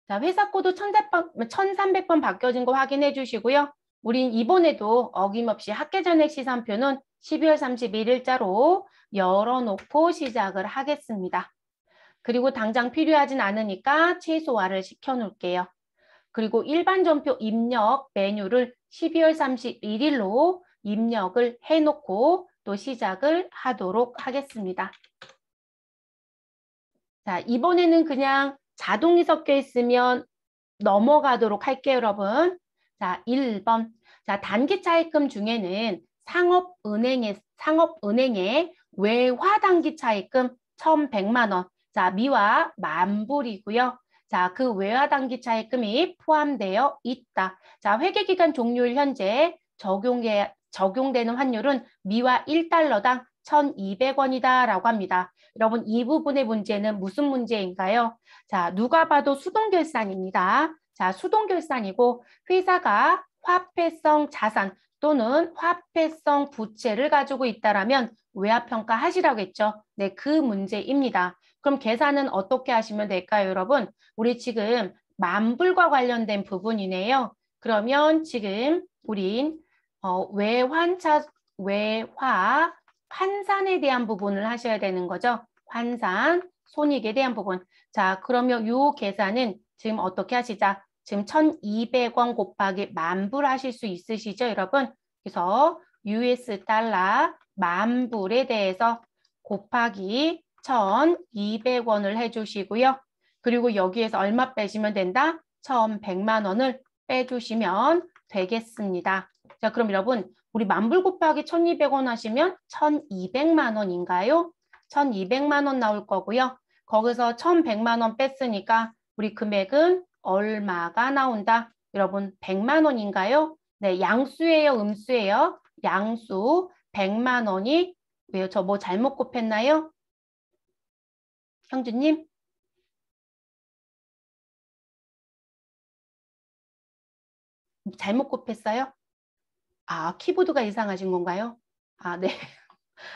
자, 회사 코드 1300번 바뀌어진 거 확인해 주시고요. 우린 이번에도 어김없이 학계전액 시산표는 12월 31일자로 열어놓고 시작을 하겠습니다. 그리고 당장 필요하진 않으니까 최소화를 시켜놓을게요. 그리고 일반 전표 입력 메뉴를 12월 31일로 입력을 해놓고 또 시작을 하도록 하겠습니다. 자, 이번에는 그냥 자동이 섞여 있으면 넘어가도록 할게요, 여러분. 자, 1번. 자, 단기 차입금 중에는 상업은행의 외화 단기 차입금 1,100만 원. 자, 미화 10,000불이고요. 자, 그 외화 단기 차입금이 포함되어 있다. 자, 회계기간 종료일 현재 적용되는 환율은 미화 1달러당 1,200원이다라고 합니다. 여러분, 이 부분의 문제는 무슨 문제인가요? 자, 누가 봐도 수동결산입니다. 자, 수동결산이고 회사가 화폐성 자산 또는 화폐성 부채를 가지고 있다라면 외화평가 하시라고 했죠. 네, 그 문제입니다. 그럼 계산은 어떻게 하시면 될까요, 여러분? 우리 지금 10,000불과 관련된 부분이네요. 그러면 지금 우린 외화 환산에 대한 부분을 하셔야 되는 거죠. 환산, 손익에 대한 부분. 자, 그러면 요 계산은 지금 어떻게 하시자? 지금 1,200원 곱하기 10,000불 하실 수 있으시죠, 여러분? 그래서 US 달러 10,000불에 대해서 곱하기 1,200원을 해주시고요. 그리고 여기에서 얼마 빼시면 된다? 1,100만 원을 빼주시면 되겠습니다. 자, 그럼 여러분, 우리 10,000불 곱하기 1,200원 하시면 1,200만 원인가요? 1,200만 원 나올 거고요. 거기서 1,100만 원 뺐으니까 우리 금액은 얼마가 나온다? 여러분, 100만 원인가요? 네, 양수예요, 음수예요? 양수 100만 원이 왜요? 저 뭐 잘못 곱했나요? 형주님? 잘못 곱했어요? 아, 키보드가 이상하신 건가요? 아, 네.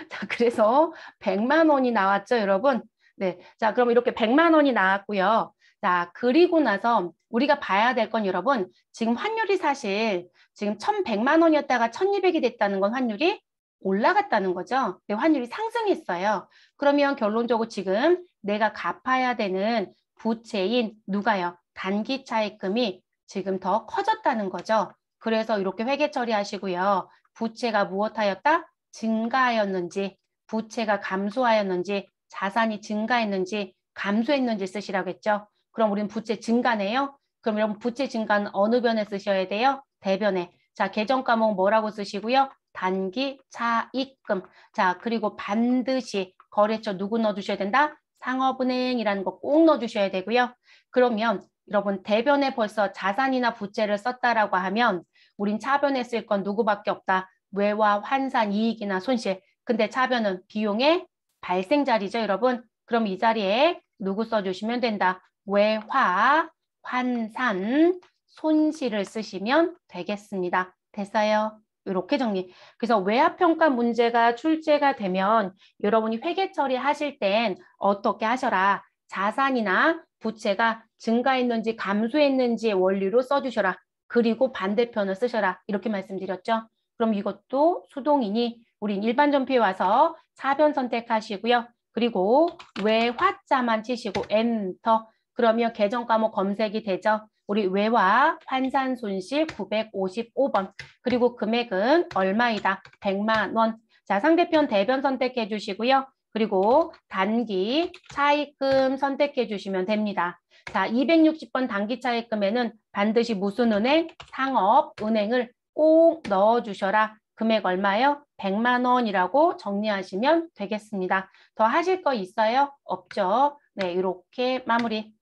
자, 그래서 100만 원이 나왔죠, 여러분? 네. 자, 그럼 이렇게 100만 원이 나왔고요. 자, 그리고 나서 우리가 봐야 될 건 여러분, 지금 환율이 사실 지금 1,100만 원이었다가 1,200이 됐다는 건 환율이 올라갔다는 거죠. 네, 환율이 상승했어요. 그러면 결론적으로 지금 내가 갚아야 되는 부채인 누가요? 단기 차입금이 지금 더 커졌다는 거죠. 그래서 이렇게 회계 처리하시고요. 부채가 무엇하였다? 증가하였는지, 부채가 감소하였는지, 자산이 증가했는지, 감소했는지 쓰시라고 했죠. 그럼 우리는 부채 증가네요. 그럼 여러분 부채 증가는 어느 변에 쓰셔야 돼요? 대변에. 자, 계정 과목 뭐라고 쓰시고요? 단기 차입금. 자, 그리고 반드시 거래처 누구 넣어주셔야 된다? 상업은행이라는 거 꼭 넣어주셔야 되고요. 그러면 여러분 대변에 벌써 자산이나 부채를 썼다라고 하면 우린 차변에 쓸 건 누구밖에 없다. 외화, 환산, 이익이나 손실. 근데 차변은 비용의 발생 자리죠, 여러분. 그럼 이 자리에 누구 써주시면 된다. 외화, 환산, 손실을 쓰시면 되겠습니다. 됐어요? 이렇게 정리. 그래서 외화평가 문제가 출제가 되면 여러분이 회계 처리하실 땐 어떻게 하셔라. 자산이나 부채가 증가했는지 감소했는지의 원리로 써주셔라. 그리고 반대편을 쓰셔라. 이렇게 말씀드렸죠. 그럼 이것도 수동이니 우린 일반 전표에 와서 차변 선택하시고요. 그리고 외화자만 치시고 엔터. 그러면 계정 과목 검색이 되죠. 우리 외화 환산 손실 955번. 그리고 금액은 얼마이다? 100만 원. 자, 상대편 대변 선택해 주시고요. 그리고 단기 차입금 선택해 주시면 됩니다. 자, 260번 단기 차입금에는 반드시 무슨 은행? 상업은행을 꼭 넣어주셔라. 금액 얼마요? 100만 원이라고 정리하시면 되겠습니다. 더 하실 거 있어요? 없죠? 네, 이렇게 마무리.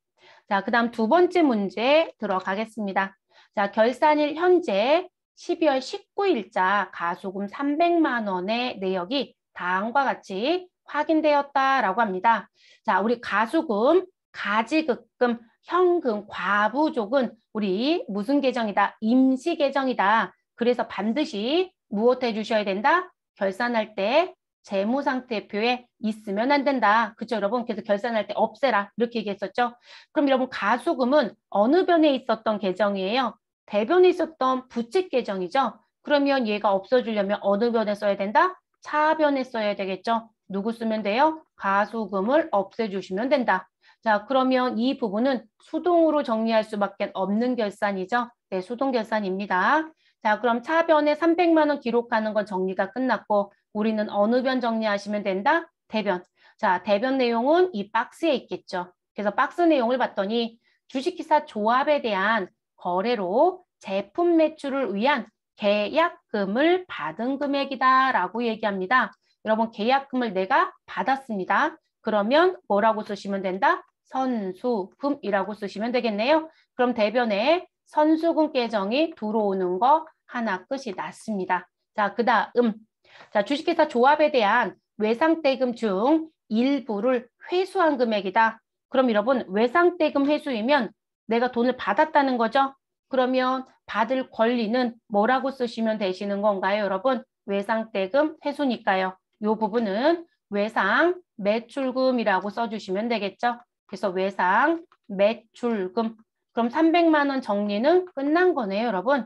자, 그 다음 두 번째 문제 들어가겠습니다. 자, 결산일 현재 12월 19일자 가소금 300만 원의 내역이 다음과 같이 확인되었다라고 합니다. 자, 우리 가소금, 가지급금, 현금, 과부족은 우리 무슨 계정이다? 임시 계정이다. 그래서 반드시 무엇 해주셔야 된다? 결산할 때 재무상태표에 있으면 안 된다. 그죠, 여러분? 그래서 결산할 때 없애라. 이렇게 얘기했었죠. 그럼 여러분, 가수금은 어느 변에 있었던 계정이에요? 대변에 있었던 부채 계정이죠. 그러면 얘가 없어지려면 어느 변에 써야 된다? 차변에 써야 되겠죠. 누구 쓰면 돼요? 가수금을 없애주시면 된다. 자, 그러면 이 부분은 수동으로 정리할 수밖에 없는 결산이죠. 네, 수동 결산입니다. 자, 그럼 차변에 300만 원 기록하는 건 정리가 끝났고 우리는 어느 변 정리하시면 된다? 대변. 자, 대변 내용은 이 박스에 있겠죠. 그래서 박스 내용을 봤더니 주식회사 조합에 대한 거래로 제품 매출을 위한 계약금을 받은 금액이다라고 얘기합니다. 여러분, 계약금을 내가 받았습니다. 그러면 뭐라고 쓰시면 된다? 선수금이라고 쓰시면 되겠네요. 그럼 대변에 선수금 계정이 들어오는 거 하나 끝이 났습니다. 자, 그 다음. 자, 주식회사 조합에 대한 외상대금 중 일부를 회수한 금액이다. 그럼 여러분, 외상대금 회수이면 내가 돈을 받았다는 거죠? 그러면 받을 권리는 뭐라고 쓰시면 되시는 건가요, 여러분? 외상대금 회수니까요. 이 부분은 외상 매출금이라고 써주시면 되겠죠? 그래서 외상 매출금. 그럼 300만 원 정리는 끝난 거네요, 여러분.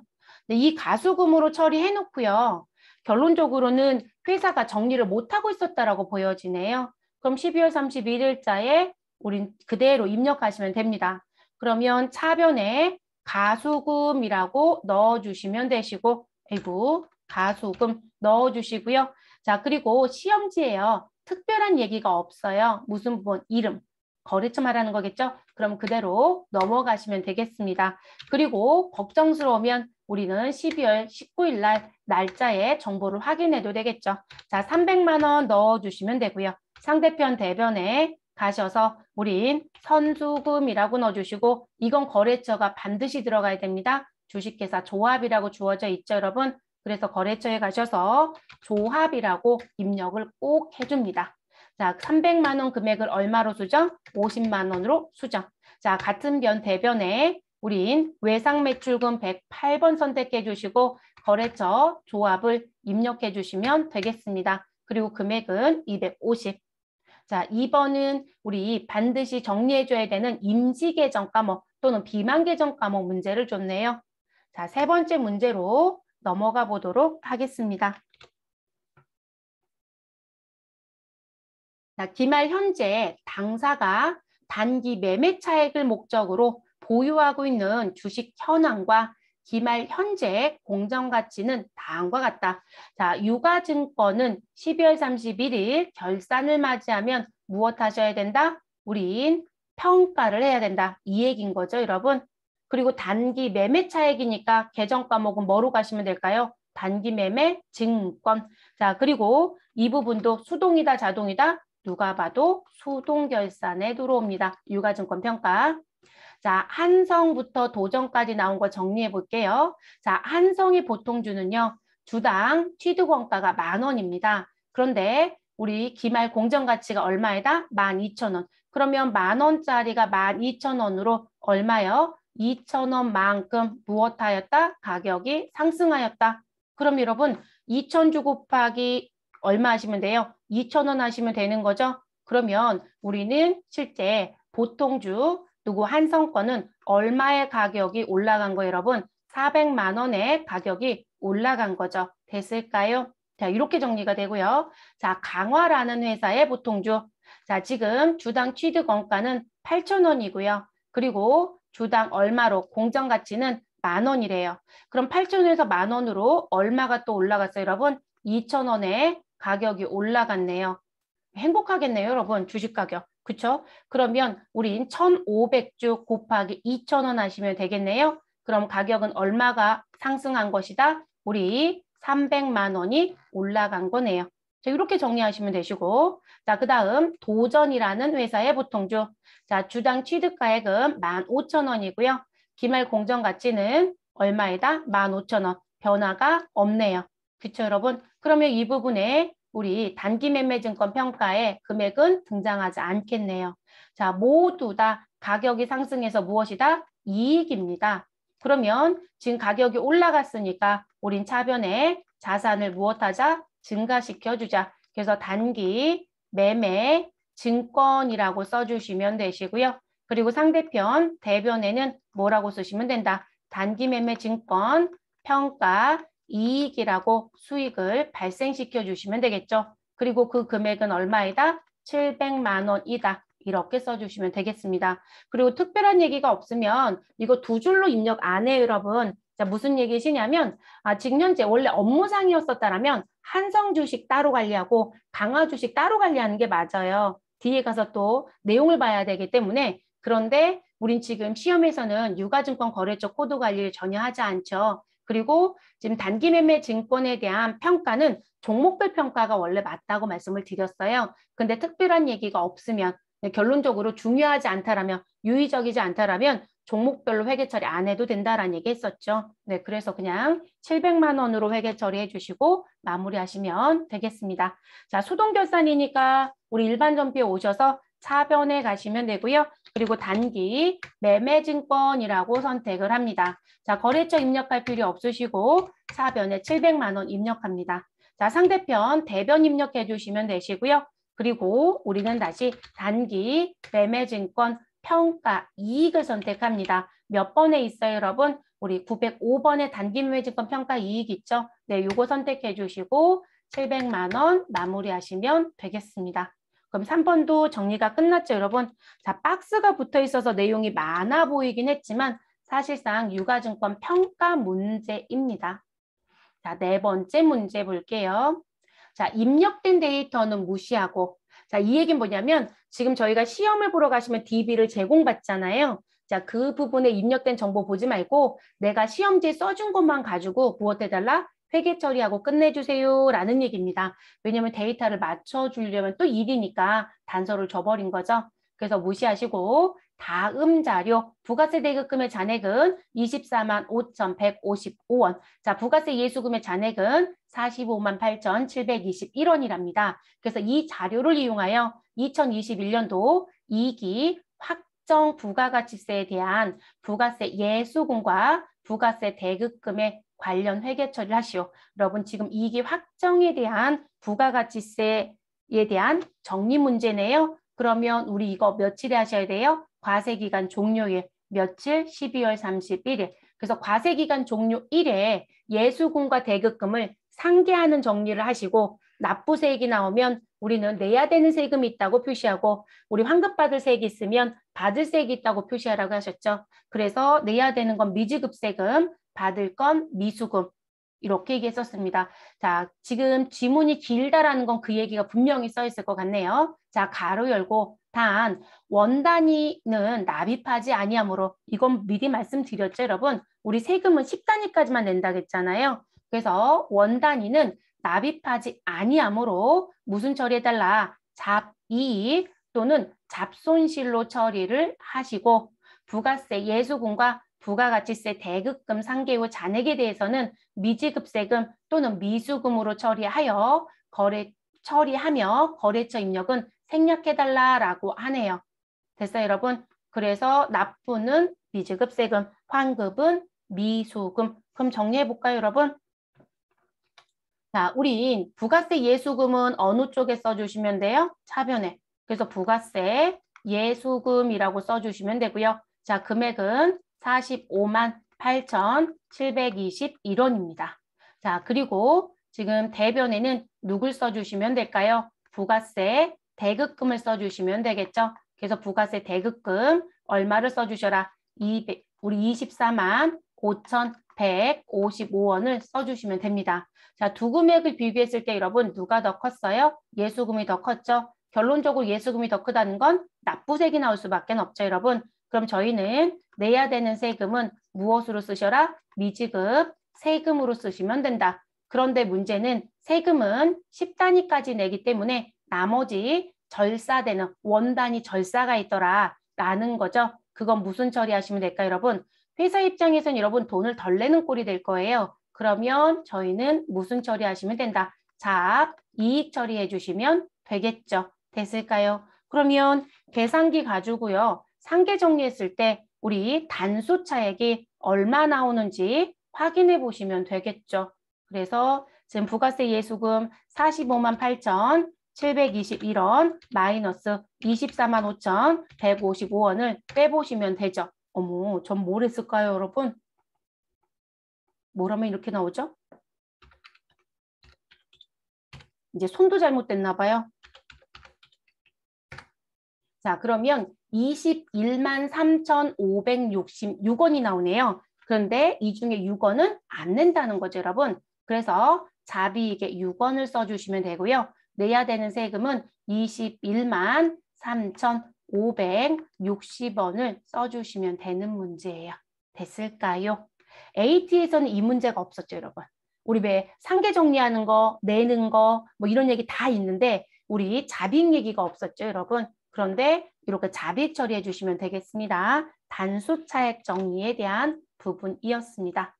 이 가수금으로 처리해 놓고요. 결론적으로는 회사가 정리를 못하고 있었다라고 보여지네요. 그럼 12월 31일자에 우린 그대로 입력하시면 됩니다. 그러면 차변에 가수금이라고 넣어주시면 되시고, 아이고, 가수금 넣어주시고요. 자, 그리고 시험지에요. 특별한 얘기가 없어요. 무슨 부분, 이름, 거래처 말하는 거겠죠? 그럼 그대로 넘어가시면 되겠습니다. 그리고 걱정스러우면 우리는 12월 19일 날 날짜에 정보를 확인해도 되겠죠. 자, 300만 원 넣어주시면 되고요. 상대편 대변에 가셔서 우린 선수금이라고 넣어주시고 이건 거래처가 반드시 들어가야 됩니다. 주식회사 조합이라고 주어져 있죠, 여러분. 그래서 거래처에 가셔서 조합이라고 입력을 꼭 해줍니다. 자, 300만 원 금액을 얼마로 수정? 50만 원으로 수정. 자, 같은 변 대변에 우린 외상매출금 108번 선택해 주시고 거래처 조합을 입력해 주시면 되겠습니다. 그리고 금액은 250. 자, 2번은 우리 반드시 정리해 줘야 되는 임시계정 과목 또는 비만계정 과목 문제를 줬네요. 자, 세 번째 문제로 넘어가 보도록 하겠습니다. 자, 기말 현재 당사가 단기 매매 차익을 목적으로 보유하고 있는 주식 현황과 기말 현재 공정가치는 다음과 같다. 자, 유가증권은 12월 31일 결산을 맞이하면 무엇 하셔야 된다? 우린 평가를 해야 된다. 이 얘기인 거죠, 여러분. 그리고 단기 매매 차익이니까 계정 과목은 뭐로 가시면 될까요? 단기 매매 증권. 자, 그리고 이 부분도 수동이다, 자동이다? 누가 봐도 수동 결산에 들어옵니다. 유가증권 평가. 자, 한성부터 도정까지 나온 거 정리해 볼게요. 자, 한성의 보통주는요. 주당 취득원가가 10,000원입니다. 그런데 우리 기말 공정가치가 얼마이다? 12,000원. 그러면 10,000원짜리가 12,000원으로 얼마요? 2,000원만큼 무엇하였다? 가격이 상승하였다. 그럼 여러분 2,000주 곱하기 얼마 하시면 돼요? 2,000원 하시면 되는 거죠? 그러면 우리는 실제 보통주 누구 한성권은 얼마의 가격이 올라간 거예요, 여러분? 400만 원의 가격이 올라간 거죠. 됐을까요? 자, 이렇게 정리가 되고요. 자, 강화라는 회사의 보통주. 자, 지금 주당 취득 원가는 8,000원이고요. 그리고 주당 얼마로 공정가치는 10,000원이래요. 그럼 8,000원에서 10,000원으로 얼마가 또 올라갔어요, 여러분? 2,000원의 가격이 올라갔네요. 행복하겠네요, 여러분. 주식 가격. 그쵸? 그러면 우린 1,500주 곱하기 2,000원 하시면 되겠네요. 그럼 가격은 얼마가 상승한 것이다? 우리 300만 원이 올라간 거네요. 자, 이렇게 정리하시면 되시고. 자, 그 다음 도전이라는 회사의 보통주. 자, 주당 취득가액은 15,000원이고요. 기말 공정가치는 얼마이다? 15,000원. 변화가 없네요. 그쵸, 여러분? 그러면 이 부분에 우리 단기 매매 증권 평가에 금액은 등장하지 않겠네요. 자, 모두 다 가격이 상승해서 무엇이다? 이익입니다. 그러면 지금 가격이 올라갔으니까 우린 차변에 자산을 무엇하자? 증가시켜주자. 그래서 단기, 매매, 증권이라고 써주시면 되시고요. 그리고 상대편, 대변에는 뭐라고 쓰시면 된다. 단기 매매 증권, 평가, 이익이라고 수익을 발생시켜 주시면 되겠죠. 그리고 그 금액은 얼마이다? 700만 원이다. 이렇게 써주시면 되겠습니다. 그리고 특별한 얘기가 없으면 이거 두 줄로 입력 안 해요, 여러분. 자, 무슨 얘기시냐면 지금 현재 원래 업무상이었었다라면 한성 주식 따로 관리하고 강화 주식 따로 관리하는 게 맞아요. 뒤에 가서 또 내용을 봐야 되기 때문에 그런데 우린 지금 시험에서는 유가증권 거래처 코드 관리를 전혀 하지 않죠. 그리고 지금 단기 매매 증권에 대한 평가는 종목별 평가가 원래 맞다고 말씀을 드렸어요. 근데 특별한 얘기가 없으면 결론적으로 중요하지 않다라면 유의적이지 않다라면 종목별로 회계 처리 안 해도 된다라는 얘기 했었죠. 네, 그래서 그냥 700만 원으로 회계 처리해 주시고 마무리하시면 되겠습니다. 자, 수동결산이니까 우리 일반 전비에 오셔서 차변에 가시면 되고요. 그리고 단기 매매증권이라고 선택을 합니다. 자, 거래처 입력할 필요 없으시고 차변에 700만 원 입력합니다. 자, 상대편 대변 입력해 주시면 되시고요. 그리고 우리는 다시 단기 매매증권 평가 이익을 선택합니다. 몇 번에 있어요, 여러분? 우리 905번에 단기 매매증권 평가 이익 있죠? 네, 요거 선택해 주시고 700만 원 마무리하시면 되겠습니다. 그럼 3번도 정리가 끝났죠, 여러분? 자, 박스가 붙어 있어서 내용이 많아 보이긴 했지만 사실상 유가증권 평가 문제입니다. 자, 네 번째 문제 볼게요. 자, 입력된 데이터는 무시하고 자, 이 얘기는 뭐냐면 지금 저희가 시험을 보러 가시면 DB를 제공받잖아요. 자, 그 부분에 입력된 정보 보지 말고 내가 시험지에 써준 것만 가지고 무엇해달라? 회계 처리하고 끝내주세요 라는 얘기입니다. 왜냐면 데이터를 맞춰주려면 또 일이니까 단서를 줘버린 거죠. 그래서 무시하시고 다음 자료 부가세 대급금의 잔액은 24만 5,155원. 자, 부가세 예수금의 잔액은 45만 8,721원이랍니다. 그래서 이 자료를 이용하여 2021년도 2기 확정 부가가치세에 대한 부가세 예수금과 부가세 대급금의 관련 회계 처리를 하시오. 여러분 지금 2기 확정에 대한 부가가치세에 대한 정리 문제네요. 그러면 우리 이거 며칠에 하셔야 돼요? 과세기간 종료일 며칠? 12월 31일. 그래서 과세기간 종료일에 예수금과 대급금을 상계하는 정리를 하시고 납부세액이 나오면 우리는 내야 되는 세금이 있다고 표시하고 우리 환급받을 세액이 있으면 받을 세액이 있다고 표시하라고 하셨죠. 그래서 내야 되는 건 미지급세금, 받을 건 미수금. 이렇게 얘기했었습니다. 자, 지금 지문이 길다라는 건 그 얘기가 분명히 써 있을 것 같네요. 자, 가로 열고 단 원단위는 납입하지 아니하므로 이건 미리 말씀드렸죠, 여러분. 우리 세금은 10단위까지만 낸다고 했잖아요. 그래서 원단위는 납입하지 아니하므로 무슨 처리해달라? 잡이익 또는 잡손실로 처리를 하시고 부가세 예수금과 부가가치세 대급금 상계 후 잔액에 대해서는 미지급세금 또는 미수금으로 처리하여 처리하며 거래처 입력은 생략해달라라고 하네요. 됐어요, 여러분? 그래서 납부는 미지급세금, 환급은 미수금. 그럼 정리해볼까요, 여러분? 자, 우리 부가세 예수금은 어느 쪽에 써주시면 돼요? 차변에. 그래서 부가세 예수금이라고 써주시면 되고요. 자, 금액은 45만 8,721원입니다. 자, 그리고 지금 대변에는 누굴 써주시면 될까요? 부가세 대급금을 써주시면 되겠죠. 그래서 부가세 대급금 얼마를 써주셔라? 우리 24만 5,155원을 써주시면 됩니다. 자, 두 금액을 비교했을 때 여러분 누가 더 컸어요? 예수금이 더 컸죠. 결론적으로 예수금이 더 크다는 건 납부세액이 나올 수밖에 없죠, 여러분. 그럼 저희는 내야 되는 세금은 무엇으로 쓰셔라? 미지급 세금으로 쓰시면 된다. 그런데 문제는 세금은 10단위까지 내기 때문에 나머지 절사되는 원단위 절사가 있더라 라는 거죠. 그건 무슨 처리하시면 될까요, 여러분? 회사 입장에서는 여러분 돈을 덜 내는 꼴이 될 거예요. 그러면 저희는 무슨 처리하시면 된다? 잡, 이익 처리해 주시면 되겠죠. 됐을까요? 그러면 계산기 가지고요. 상계 정리했을 때 우리 단수 차액이 얼마 나오는지 확인해 보시면 되겠죠. 그래서 지금 부가세 예수금 45만 8,721원 마이너스 24만 5,155원을 빼보시면 되죠. 어머, 전 뭘 했을까요, 여러분? 뭘 하면 이렇게 나오죠? 이제 손도 잘못됐나 봐요. 자, 그러면 21만 3,566원이 나오네요. 그런데 이 중에 6원은 안 낸다는 거죠, 여러분. 그래서 자비익에 6원을 써주시면 되고요. 내야 되는 세금은 21만 3,560원을 써주시면 되는 문제예요. 됐을까요? AT에서는 이 문제가 없었죠, 여러분. 우리 왜 상계 정리하는 거, 내는 거, 뭐 이런 얘기 다 있는데 우리 자비익 얘기가 없었죠, 여러분. 그런데 이렇게 자비익 처리해 주시면 되겠습니다. 단수 차액 정리에 대한 부분이었습니다.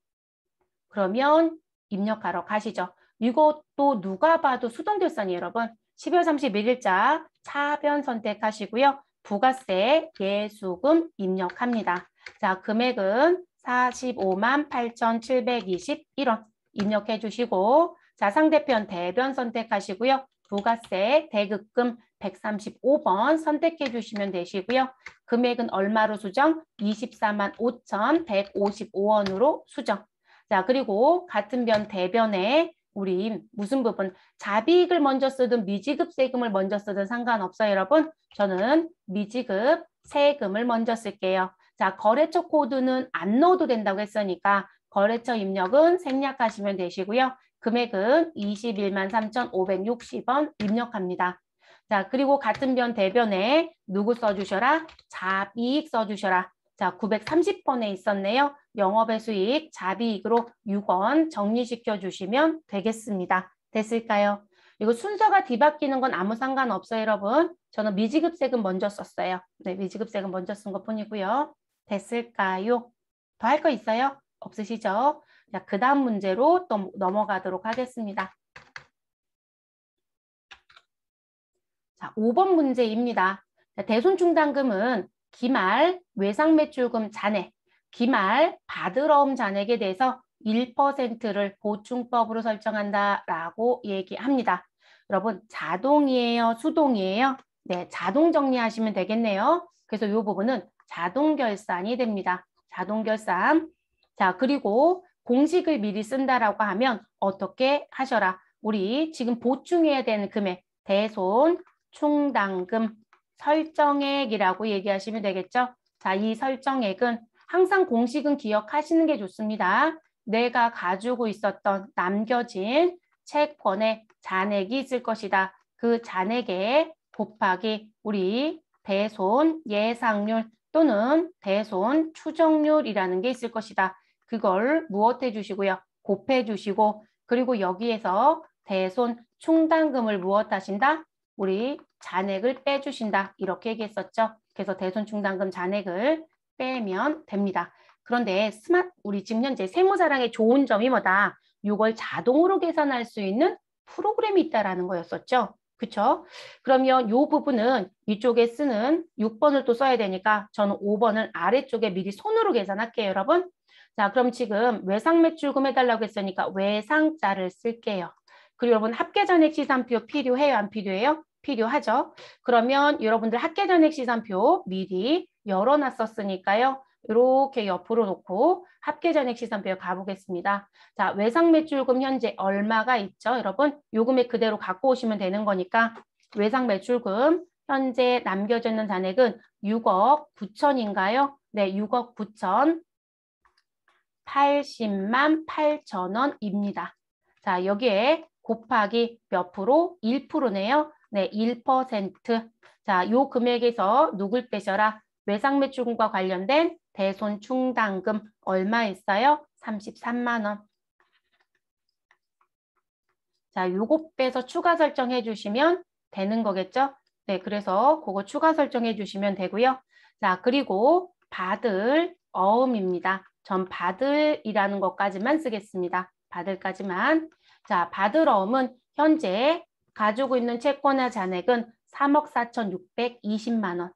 그러면 입력하러 가시죠. 이것도 누가 봐도 수동결산이에요, 여러분. 12월 31일자 차변 선택하시고요. 부가세 예수금 입력합니다. 자, 금액은 45만 8,721원 입력해 주시고, 자, 상대편 대변 선택하시고요. 부가세 대급금 135번 선택해 주시면 되시고요. 금액은 얼마로 수정? 24만 5,155원으로 수정. 자, 그리고 같은 변 대변에 우리 무슨 부분? 자비익을 먼저 쓰든 미지급 세금을 먼저 쓰든 상관없어요, 여러분. 저는 미지급 세금을 먼저 쓸게요. 자, 거래처 코드는 안 넣어도 된다고 했으니까 거래처 입력은 생략하시면 되시고요. 금액은 21만 3,560원 입력합니다. 자, 그리고 같은 변 대변에 누구 써주셔라? 자비익 써주셔라. 자, 930번에 있었네요. 영업의 수익 자비익으로 6원 정리시켜 주시면 되겠습니다. 됐을까요? 이거 순서가 뒤바뀌는 건 아무 상관없어요, 여러분. 저는 미지급 세금 먼저 썼어요. 네, 미지급 세금 먼저 쓴 것뿐이고요. 됐을까요? 더 할 거 있어요? 없으시죠? 자, 그 다음 문제로 또 넘어가도록 하겠습니다. 자, 5번 문제입니다. 자, 대손충당금은 기말 외상매출금 잔액, 기말 받으러옴 잔액에 대해서 1%를 보충법으로 설정한다라고 얘기합니다. 여러분, 자동이에요? 수동이에요? 네, 자동 정리하시면 되겠네요. 그래서 이 부분은 자동 결산이 됩니다. 자동 결산. 자, 그리고 공식을 미리 쓴다라고 하면 어떻게 하셔라? 우리 지금 보충해야 되는 금액, 대손 충당금 설정액이라고 얘기하시면 되겠죠. 자, 이 설정액은 항상 공식은 기억하시는 게 좋습니다. 내가 가지고 있었던 남겨진 채권의 잔액이 있을 것이다. 그 잔액에 곱하기 우리 대손 예상률 또는 대손 추정률이라는 게 있을 것이다. 그걸 무엇해 주시고요? 곱해 주시고 그리고 여기에서 대손 충당금을 무엇 하신다? 우리 잔액을 빼주신다. 이렇게 얘기했었죠. 그래서 대손충당금 잔액을 빼면 됩니다. 그런데 우리 지금 현재 세무사랑의 좋은 점이 뭐다? 이걸 자동으로 계산할 수 있는 프로그램이 있다라는 거였었죠. 그렇죠? 그러면 이 부분은 이쪽에 쓰는 6번을 또 써야 되니까 저는 5번을 아래쪽에 미리 손으로 계산할게요, 여러분. 자, 그럼 지금 외상매출금 해달라고 했으니까 외상자를 쓸게요. 그리고 여러분 합계전액 시산표 필요해요? 안 필요해요? 필요하죠. 그러면 여러분들 합계전액 시산표 미리 열어놨었으니까요. 이렇게 옆으로 놓고 합계전액 시산표에 가보겠습니다. 자, 외상매출금 현재 얼마가 있죠? 여러분 요 금액 그대로 갖고 오시면 되는 거니까 외상매출금 현재 남겨져 있는 잔액은 6억 9천인가요? 네, 6억 9천 80만 8천 원입니다. 자, 여기에 곱하기 몇 프로? 1%네요. 네, 1%. 자, 요 금액에서 누굴 빼셔라? 외상매출금과 관련된 대손충당금 얼마 있어요? 33만 원. 자, 요거 빼서 추가 설정해 주시면 되는 거겠죠? 네, 그래서 그거 추가 설정해 주시면 되고요. 자, 그리고 받을 어음입니다. 전 받을이라는 것까지만 쓰겠습니다. 받을까지만. 자, 받을 어음은 현재 가지고 있는 채권의 잔액은 3억 4,620만 원.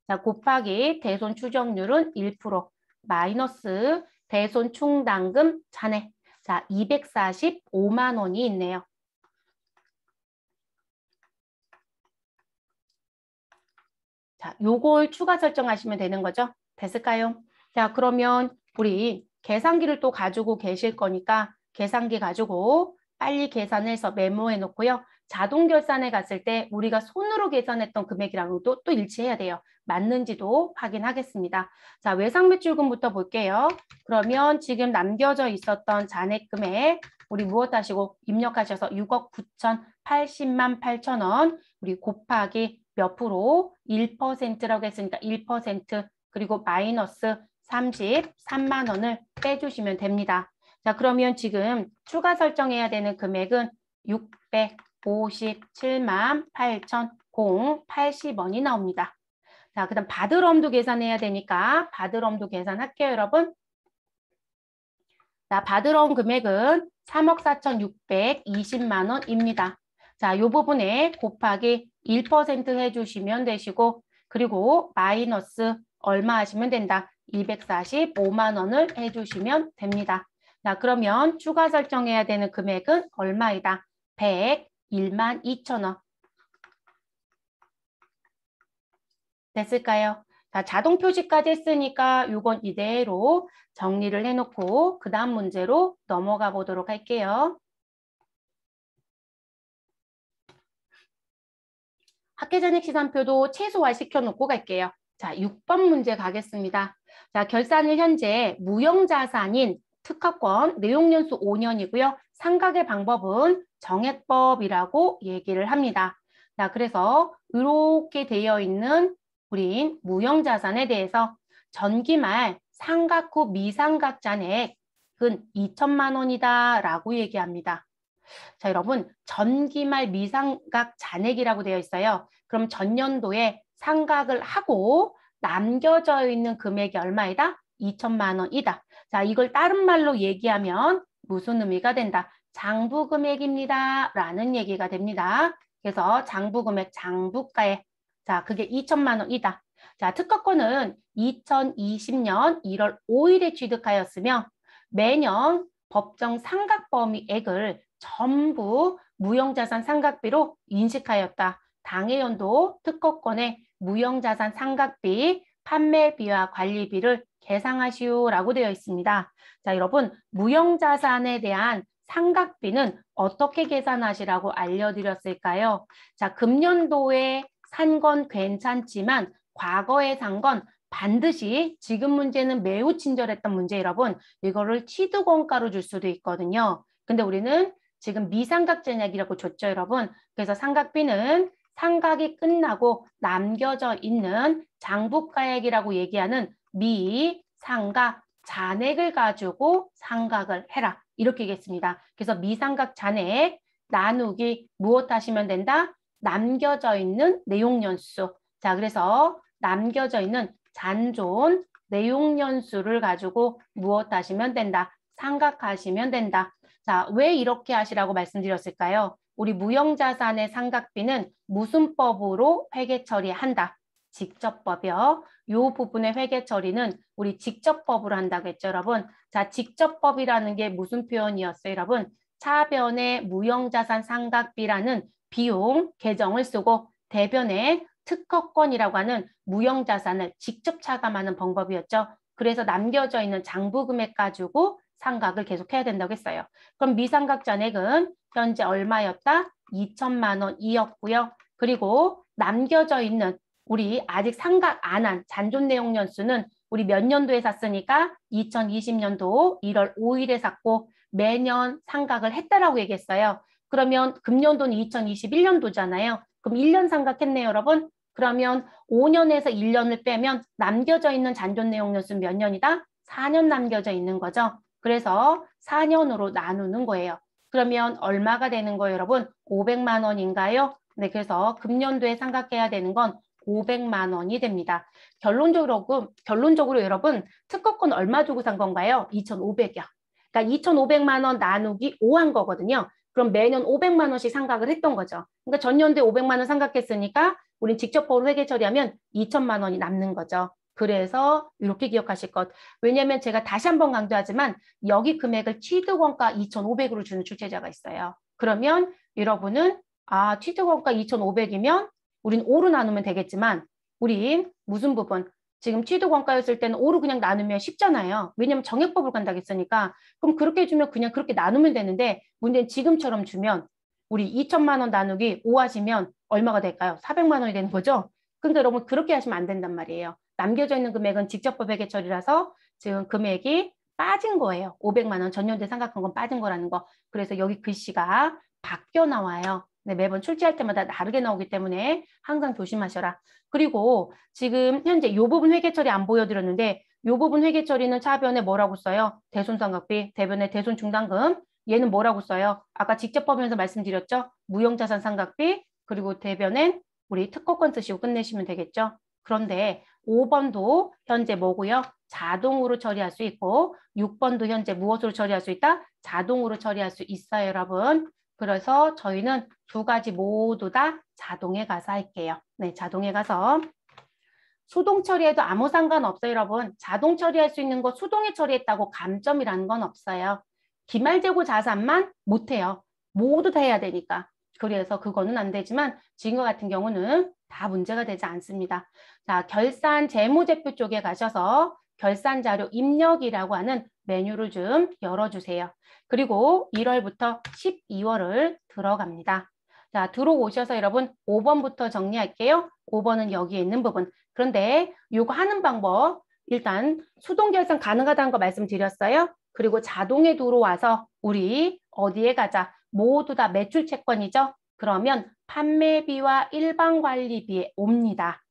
자, 곱하기 대손 추정률은 1%. 마이너스 대손 충당금 잔액. 자, 245만 원이 있네요. 자, 요걸 추가 설정하시면 되는 거죠. 됐을까요? 자, 그러면 우리 계산기를 또 가지고 계실 거니까 계산기 가지고 빨리 계산해서 메모해 놓고요. 자동 결산에 갔을 때 우리가 손으로 계산했던 금액이랑도 또 일치해야 돼요. 맞는지도 확인하겠습니다. 자, 외상매출금부터 볼게요. 그러면 지금 남겨져 있었던 잔액 금액 우리 무엇 하시고 입력하셔서 6억 9,080만 8천 원 우리 곱하기 몇 프로? 1%라고 했으니까 1% 그리고 마이너스 33만 원을 빼주시면 됩니다. 자, 그러면 지금 추가 설정해야 되는 금액은 657만 8,080원이 나옵니다. 자, 그 다음 바드럼도 계산해야 되니까 바드럼도 계산할게요, 여러분. 자, 바드럼 금액은 3억 4,620만 원입니다. 자, 이 부분에 곱하기 1% 해주시면 되시고 그리고 마이너스 얼마 하시면 된다. 245만 원을 해주시면 됩니다. 자, 그러면 추가 설정해야 되는 금액은 얼마이다? 101만 2천 원. 됐을까요? 자, 자동 표시까지 했으니까 이건 이대로 정리를 해놓고 그 다음 문제로 넘어가 보도록 할게요. 학계전액 시산표도 최소화 시켜놓고 갈게요. 자, 6번 문제 가겠습니다. 자, 결산일 현재 무형자산인 특허권 내용연수 5년이고요. 상각의 방법은 정액법이라고 얘기를 합니다. 자, 그래서 이렇게 되어 있는 우린 무형자산에 대해서 전기말 상각 후 미상각 잔액은 2천만 원이다 라고 얘기합니다. 자, 여러분 전기말 미상각 잔액이라고 되어 있어요. 그럼 전년도에 상각을 하고 남겨져 있는 금액이 얼마이다? 2천만 원이다. 자, 이걸 다른 말로 얘기하면 무슨 의미가 된다? 장부금액입니다. 라는 얘기가 됩니다. 그래서 장부금액, 장부가액. 자, 그게 2천만 원이다. 자, 특허권은 2020년 1월 5일에 취득하였으며 매년 법정 상각 범위액을 전부 무형자산 상각비로 인식하였다. 당해연도 특허권의 무형자산 상각비, 판매비와 관리비를 계상하시오라고 되어 있습니다. 자, 여러분 무형자산에 대한 상각비는 어떻게 계산하시라고 알려드렸을까요? 자, 금년도에 산 건 괜찮지만 과거에 산 건 반드시 지금 문제는 매우 친절했던 문제 여러분 이거를 취득원가로 줄 수도 있거든요. 근데 우리는 지금 미상각 잔액이라고 줬죠 여러분. 그래서 상각비는 상각이 끝나고 남겨져 있는 장부가액이라고 얘기하는 미상각 잔액을 가지고 상각을 해라. 이렇게 얘기했습니다. 그래서 미상각 잔액 나누기 무엇 하시면 된다? 남겨져 있는 내용연수. 자, 그래서 남겨져 있는 잔존 내용연수를 가지고 무엇 하시면 된다? 상각하시면 된다. 자, 왜 이렇게 하시라고 말씀드렸을까요? 우리 무형자산의 상각비는 무슨 법으로 회계 처리한다? 직접법이요. 이 부분의 회계 처리는 우리 직접법으로 한다고 했죠, 여러분. 자, 직접법이라는 게 무슨 표현이었어요, 여러분? 차변의 무형자산 상각비라는 비용 계정을 쓰고 대변에 특허권이라고 하는 무형자산을 직접 차감하는 방법이었죠. 그래서 남겨져 있는 장부금액 가지고 상각을 계속해야 된다고 했어요. 그럼 미상각 잔액은 현재 얼마였다? 2천만 원이었고요. 그리고 남겨져 있는 우리 아직 상각 안 한 잔존 내용 연수는 우리 몇 년도에 샀으니까 2020년도 1월 5일에 샀고 매년 상각을 했다라고 얘기했어요. 그러면 금년도는 2021년도잖아요. 그럼 1년 상각했네요, 여러분. 그러면 5년에서 1년을 빼면 남겨져 있는 잔존 내용 연수는 몇 년이다? 4년 남겨져 있는 거죠. 그래서 4년으로 나누는 거예요. 그러면 얼마가 되는 거예요, 여러분? 500만 원인가요? 네, 그래서 금년도에 상각해야 되는 건 500만 원이 됩니다. 결론적으로 여러분 특허권 얼마 주고 산 건가요? 2,500이요. 그러니까 2,500만 원 나누기 5 한 거거든요. 그럼 매년 500만 원씩 상각을 했던 거죠. 그러니까 전년도에 500만 원 상각했으니까 우린 직접법으로 회계 처리하면 2천만 원이 남는 거죠. 그래서 이렇게 기억하실 것. 왜냐하면 제가 다시 한번 강조하지만 여기 금액을 취득원가 2,500으로 주는 출제자가 있어요. 그러면 여러분은 취득원가 2,500이면 우린 5로 나누면 되겠지만 우린 무슨 부분? 지금 취득원가였을 때는 5로 그냥 나누면 쉽잖아요. 왜냐면 정액법을 간다고 했으니까. 그럼 그렇게 해주면 그냥 그렇게 나누면 되는데 문제는 지금처럼 주면 우리 2천만 원 나누기 5 하시면 얼마가 될까요? 400만 원이 되는 거죠? 그러니까 여러분 그렇게 하시면 안 된단 말이에요. 남겨져 있는 금액은 직접법 회계 처리라서 지금 금액이 빠진 거예요. 500만 원 전년도에 삼각한 건 빠진 거라는 거. 그래서 여기 글씨가 바뀌어 나와요. 네, 매번 출제할 때마다 다르게 나오기 때문에 항상 조심하셔라. 그리고 지금 현재 이 부분 회계 처리 안 보여드렸는데 이 부분 회계 처리는 차변에 뭐라고 써요? 대손상각비, 대변에 대손중단금. 얘는 뭐라고 써요? 아까 직접법에서 말씀드렸죠? 무형자산 상각비, 그리고 대변엔 우리 특허권 쓰시고 끝내시면 되겠죠? 그런데 5번도 현재 뭐고요? 자동으로 처리할 수 있고 6번도 현재 무엇으로 처리할 수 있다? 자동으로 처리할 수 있어요, 여러분. 그래서 저희는 두 가지 모두 다 자동에 가서 할게요. 네, 자동에 가서. 수동 처리해도 아무 상관없어요, 여러분. 자동 처리할 수 있는 거 수동에 처리했다고 감점이라는 건 없어요. 기말재고 자산만 못해요. 모두 다 해야 되니까. 그래서 그거는 안 되지만 지금 같은 경우는 다 문제가 되지 않습니다. 자, 결산 재무제표 쪽에 가셔서 결산 자료 입력이라고 하는 메뉴를 좀 열어주세요. 그리고 1월부터 12월을 들어갑니다. 자, 들어오셔서 여러분 5번부터 정리할게요. 5번은 여기에 있는 부분. 그런데 이거 하는 방법 일단 수동 결산 가능하다는 거 말씀드렸어요. 그리고 자동에 들어와서 우리 어디에 가자. 모두 다 매출 채권이죠. 그러면 판매비와 일반관리비에 옵니다.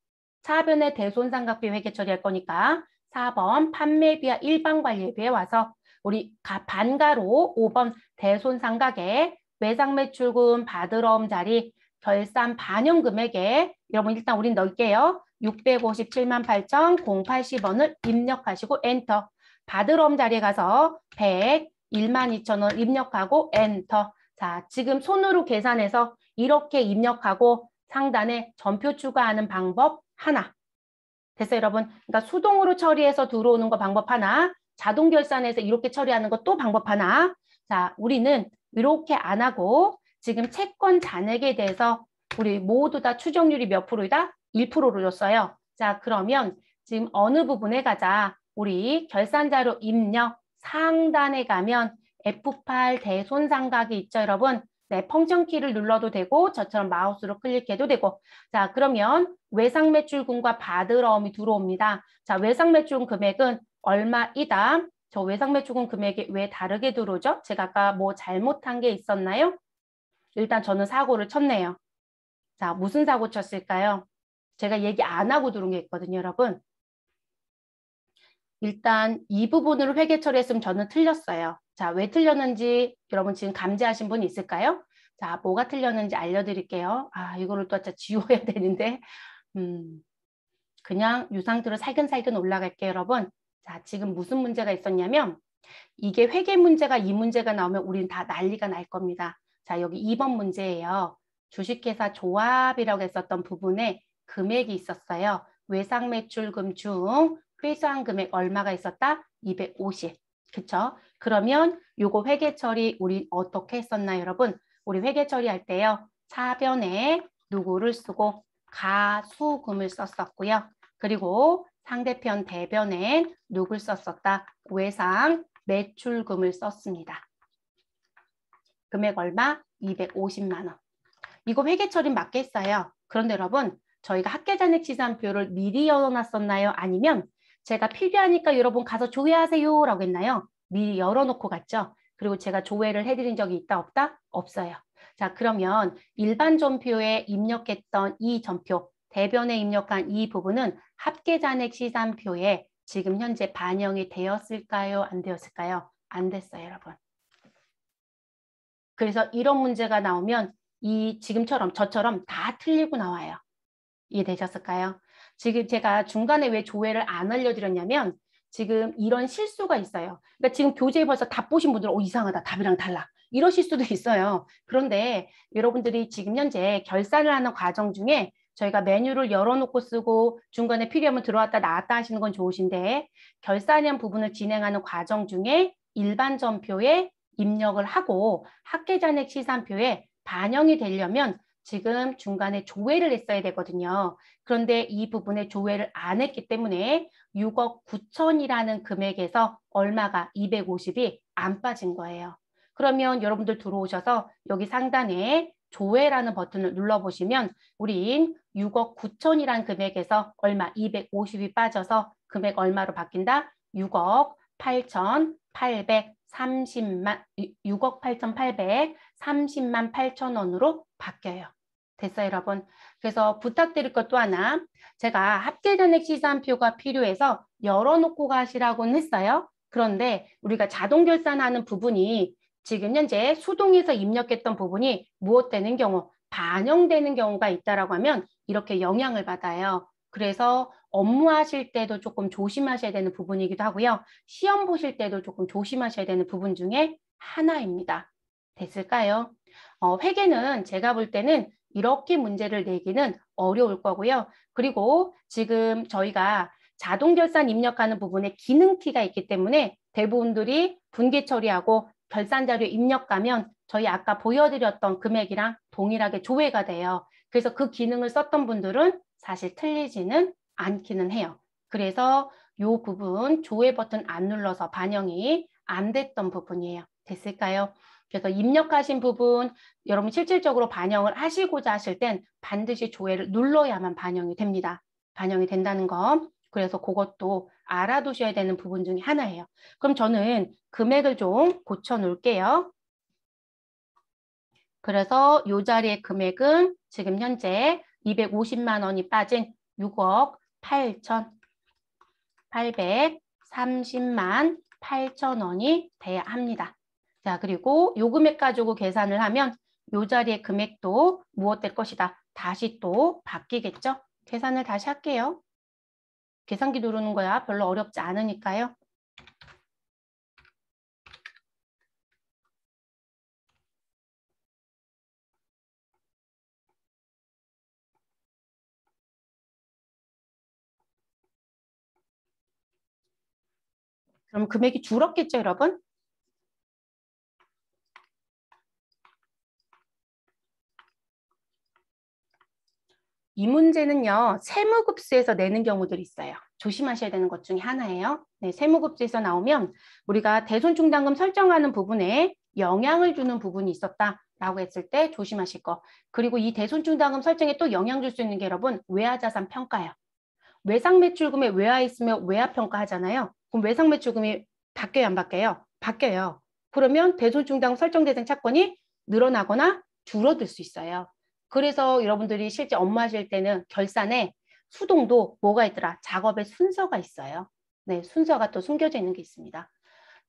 차변에 대손상각비 회계 처리할 거니까 4번 판매비와 일반관리비에 와서 우리 반가로 5번 대손상각에 외상매출금 받으러옴 자리 결산 반영 금액에 여러분 일단 우린 넣을게요. 657만 8,080원을 입력하시고 엔터. 받으러옴 자리에 가서 101만 2천원 입력하고 엔터. 자, 지금 손으로 계산해서 이렇게 입력하고 상단에 전표 추가하는 방법 하나. 됐어요, 여러분? 그러니까 수동으로 처리해서 들어오는 거 방법 하나. 자동 결산해서 이렇게 처리하는 거 또 방법 하나. 자, 우리는 이렇게 안 하고 지금 채권 잔액에 대해서 우리 모두 다 추정률이 몇 프로이다? 1%로 줬어요. 자, 그러면 지금 어느 부분에 가자. 우리 결산자료 입력 상단에 가면 F8 대손상각이 있죠, 여러분? 네, 펑션키를 눌러도 되고 저처럼 마우스로 클릭해도 되고. 자, 그러면 외상매출금과 받으러옴이 들어옵니다. 자, 외상매출금 금액은 얼마이다? 저 외상매출금 금액이 왜 다르게 들어오죠? 제가 아까 뭐 잘못한 게 있었나요? 일단 저는 사고를 쳤네요. 자, 무슨 사고 쳤을까요? 제가 얘기 안 하고 들어온 게 있거든요, 여러분. 일단 이 부분으로 회계 처리했으면 저는 틀렸어요. 자, 왜 틀렸는지 여러분 지금 감지하신 분 있을까요? 자, 뭐가 틀렸는지 알려드릴게요. 이거를 또 진짜 지워야 되는데 그냥 이 상태로 살근살근 올라갈게요, 여러분. 자, 지금 무슨 문제가 있었냐면 이게 회계 문제가 이 문제가 나오면 우리는 다 난리가 날 겁니다. 자, 여기 2번 문제예요. 주식회사 조합이라고 했었던 부분에 금액이 있었어요. 외상매출금 중 회수한 금액 얼마가 있었다? 250. 그쵸? 그러면 요거 회계 처리 우리 어떻게 했었나요, 여러분? 우리 회계 처리할 때요. 차변에 누구를 쓰고 가수금을 썼었고요. 그리고 상대편 대변엔 누굴 썼었다? 외상 매출금을 썼습니다. 금액 얼마? 250만 원. 이거 회계 처리 맞겠어요. 그런데 여러분, 저희가 합계잔액 시산표를 미리 열어놨었나요? 아니면 제가 필요하니까 여러분 가서 조회하세요 라고 했나요? 미리 열어놓고 갔죠? 그리고 제가 조회를 해드린 적이 있다 없다? 없어요. 자, 그러면 일반 전표에 입력했던 이 전표, 대변에 입력한 이 부분은 합계잔액 시산표에 지금 현재 반영이 되었을까요? 안 되었을까요? 안 됐어요, 여러분. 그래서 이런 문제가 나오면 이 지금처럼 저처럼 다 틀리고 나와요. 이해되셨을까요? 지금 제가 중간에 왜 조회를 안 알려드렸냐면 지금 이런 실수가 있어요. 그러니까 지금 교재에 벌써 답 보신 분들은 이상하다. 답이랑 달라. 이러실 수도 있어요. 그런데 여러분들이 지금 현재 결산을 하는 과정 중에 저희가 메뉴를 열어놓고 쓰고 중간에 필요하면 들어왔다 나왔다 하시는 건 좋으신데 결산형 부분을 진행하는 과정 중에 일반 전표에 입력을 하고 학계잔액 시산표에 반영이 되려면 지금 중간에 조회를 했어야 되거든요. 그런데 이 부분에 조회를 안 했기 때문에 6억 9천이라는 금액에서 얼마가 250이 안 빠진 거예요. 그러면 여러분들 들어오셔서 여기 상단에 조회라는 버튼을 눌러보시면 우린 6억 9천이라는 금액에서 얼마 250이 빠져서 금액 얼마로 바뀐다? 6억 8,830만 6억 8,830만 8천 원으로 바뀌어요. 됐어요, 여러분? 그래서 부탁드릴 것 또 하나, 제가 합계잔액 시산표가 필요해서 열어놓고 가시라고는 했어요. 그런데 우리가 자동 결산하는 부분이 지금 현재 수동에서 입력했던 부분이 무엇되는 경우, 반영되는 경우가 있다라고 하면 이렇게 영향을 받아요. 그래서 업무하실 때도 조금 조심하셔야 되는 부분이기도 하고요. 시험 보실 때도 조금 조심하셔야 되는 부분 중에 하나입니다. 됐을까요? 회계는 제가 볼 때는 이렇게 문제를 내기는 어려울 거고요. 그리고 지금 저희가 자동 결산 입력하는 부분에 기능키가 있기 때문에 대부분들이 분기 처리하고 결산 자료 입력 가면 저희 아까 보여드렸던 금액이랑 동일하게 조회가 돼요. 그래서 그 기능을 썼던 분들은 사실 틀리지는 않기는 해요. 그래서 이 부분 조회 버튼 안 눌러서 반영이 안 됐던 부분이에요. 됐을까요? 그래서 입력하신 부분 여러분 실질적으로 반영을 하시고자 하실 땐 반드시 조회를 눌러야만 반영이 됩니다. 반영이 된다는 거. 그래서 그것도 알아두셔야 되는 부분 중에 하나예요. 그럼 저는 금액을 좀 고쳐 놓을게요. 그래서 이 자리의 금액은 지금 현재 250만 원이 빠진 6억 8,830만 8천 원이 돼야 합니다. 자, 그리고 요 금액 가지고 계산을 하면 요 자리의 금액도 무엇 될 것이다. 다시 또 바뀌겠죠? 계산을 다시 할게요. 계산기 누르는 거야. 별로 어렵지 않으니까요. 그럼 금액이 줄었겠죠, 여러분? 이 문제는요, 세무급수에서 내는 경우들이 있어요. 조심하셔야 되는 것 중에 하나예요. 네, 세무급수에서 나오면 우리가 대손충당금 설정하는 부분에 영향을 주는 부분이 있었다라고 했을 때 조심하실 거. 그리고 이 대손충당금 설정에 또 영향 줄 수 있는 게 여러분 외화자산 평가요. 외상매출금에 외화 있으면 외화평가 하잖아요. 그럼 외상매출금이 바뀌어요, 안 바뀌어요? 바뀌어요. 그러면 대손충당금 설정 대상 차권이 늘어나거나 줄어들 수 있어요. 그래서 여러분들이 실제 업무하실 때는 결산에 수동도 뭐가 있더라? 작업의 순서가 있어요. 네, 순서가 또 숨겨져 있는 게 있습니다.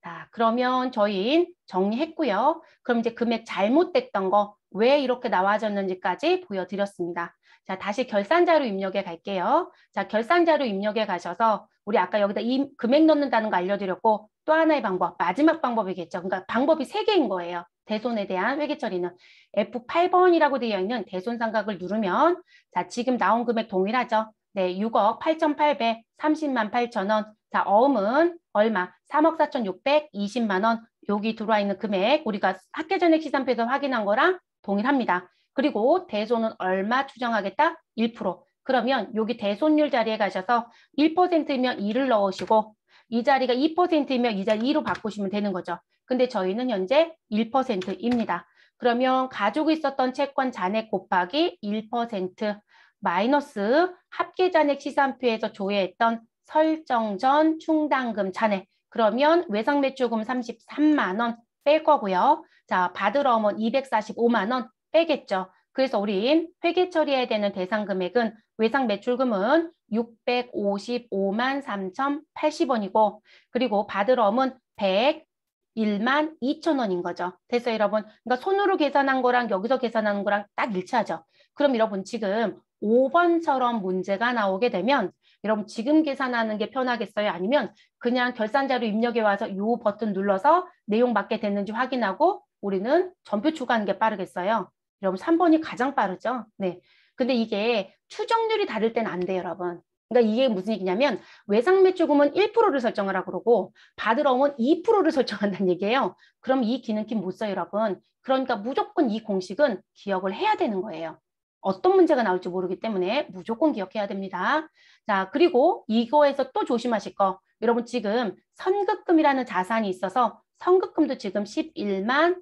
자, 그러면 저희 정리했고요. 그럼 이제 금액 잘못됐던 거 왜 이렇게 나와졌는지까지 보여드렸습니다. 자, 다시 결산자료 입력에 갈게요. 자, 결산자료 입력에 가셔서 우리 아까 여기다 이 금액 넣는다는 거 알려드렸고 또 하나의 방법, 마지막 방법이겠죠. 그러니까 방법이 3개인 거예요. 대손에 대한 회계 처리는 F8번이라고 되어 있는 대손 삼각을 누르면 자, 지금 나온 금액 동일하죠. 네, 6억 8,830만 8천 원. 자, 어음은 얼마? 3억 4,620만 원. 여기 들어와 있는 금액 우리가 학계전액 시산표에서 확인한 거랑 동일합니다. 그리고 대손은 얼마 추정하겠다? 1%. 그러면 여기 대손율 자리에 가셔서 1%면 2를 넣으시고 이 자리가 2%이면 이 자리 2로 바꾸시면 되는 거죠. 근데 저희는 현재 1%입니다. 그러면 가지고 있었던 채권 잔액 곱하기 1% 마이너스 합계잔액 시산표에서 조회했던 설정 전 충당금 잔액. 그러면 외상매출금 33만 원 뺄 거고요. 자, 받으러 오면 245만 원 빼겠죠. 그래서 우린 회계 처리해야 되는 대상 금액은 외상매출금은 655만 3,080원이고 그리고 받으러 오면 101만 2천 원인 거죠. 됐어요, 여러분? 그러니까 손으로 계산한 거랑 여기서 계산하는 거랑 딱 일치하죠. 그럼 여러분 지금 5번처럼 문제가 나오게 되면 여러분 지금 계산하는 게 편하겠어요? 아니면 그냥 결산자료 입력에 와서 이 버튼 눌러서 내용 맞게 됐는지 확인하고 우리는 전표 추가하는 게 빠르겠어요? 여러분 3번이 가장 빠르죠? 네. 근데 이게 추정률이 다를 때는 안 돼요, 여러분. 그러니까 이게 무슨 얘기냐면 외상매출금은 1%를 설정하라 그러고 받으러 오면 2%를 설정한다는 얘기예요. 그럼 이 기능키 못 써요, 여러분. 그러니까 무조건 이 공식은 기억을 해야 되는 거예요. 어떤 문제가 나올지 모르기 때문에 무조건 기억해야 됩니다. 자, 그리고 이거에서 또 조심하실 거. 여러분 지금 선급금이라는 자산이 있어서 선급금도 지금 11만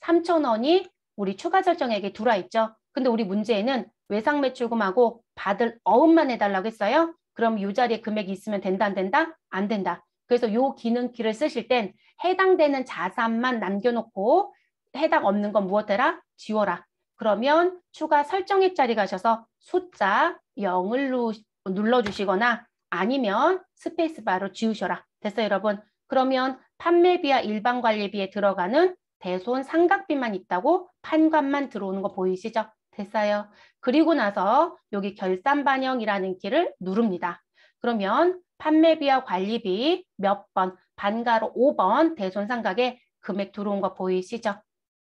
3천 원이 우리 추가 설정액에 들어와 있죠. 근데 우리 문제에는 외상매출금하고 받을 어음만 해달라고 했어요. 그럼 이 자리에 금액이 있으면 된다, 안 된다? 안 된다. 그래서 이 기능키를 쓰실 땐 해당되는 자산만 남겨놓고 해당 없는 건 무엇 해라? 지워라. 그러면 추가 설정액 자리 가셔서 숫자 0을 눌러주시거나 아니면 스페이스바로 지우셔라. 됐어요, 여러분? 그러면 판매비와 일반관리비에 들어가는 대손 상각비만 있다고 판관만 들어오는 거 보이시죠? 됐어요. 그리고 나서 여기 결산 반영이라는 키를 누릅니다. 그러면 판매비와 관리비 몇 번, 반가로 5번 대손상각에 금액 들어온 거 보이시죠?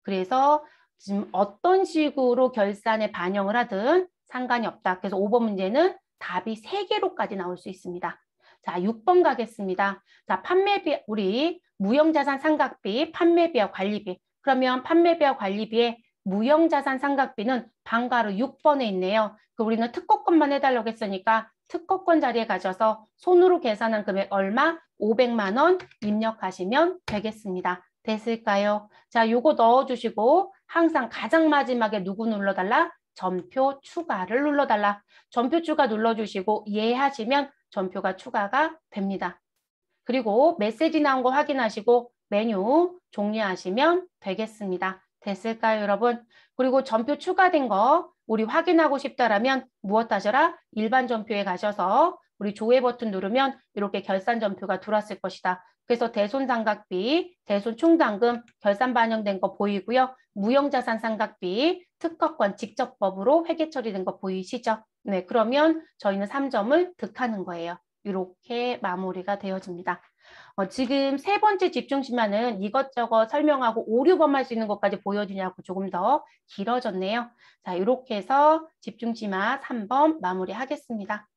그래서 지금 어떤 식으로 결산에 반영을 하든 상관이 없다. 그래서 5번 문제는 답이 3개로까지 나올 수 있습니다. 자, 6번 가겠습니다. 자, 판매비, 우리 무형자산 상각비, 판매비와 관리비. 그러면 판매비와 관리비에 무형자산 상각비는 방가로 6번에 있네요. 그 우리는 특허권만 해달라고 했으니까 특허권 자리에 가셔서 손으로 계산한 금액 얼마? 500만 원 입력하시면 되겠습니다. 됐을까요? 자, 요거 넣어주시고 항상 가장 마지막에 누구 눌러달라? 전표 추가를 눌러달라. 전표 추가 눌러주시고 이해하시면 전표가 추가가 됩니다. 그리고 메시지 나온 거 확인하시고 메뉴 종료하시면 되겠습니다. 됐을까요, 여러분? 그리고 전표 추가된 거 우리 확인하고 싶다라면 무엇 하셔라? 일반 전표에 가셔서 우리 조회 버튼 누르면 이렇게 결산 전표가 들어왔을 것이다. 그래서 대손상각비, 대손충당금, 결산 반영된 거 보이고요. 무형자산 상각비, 특허권 직접법으로 회계 처리된 거 보이시죠? 네, 그러면 저희는 3점을 득하는 거예요. 이렇게 마무리가 되어집니다. 지금 3번째 집중심화는 이것저것 설명하고 오류범 할 수 있는 것까지 보여주냐고 조금 더 길어졌네요. 자, 이렇게 해서 집중심화 3번 마무리하겠습니다.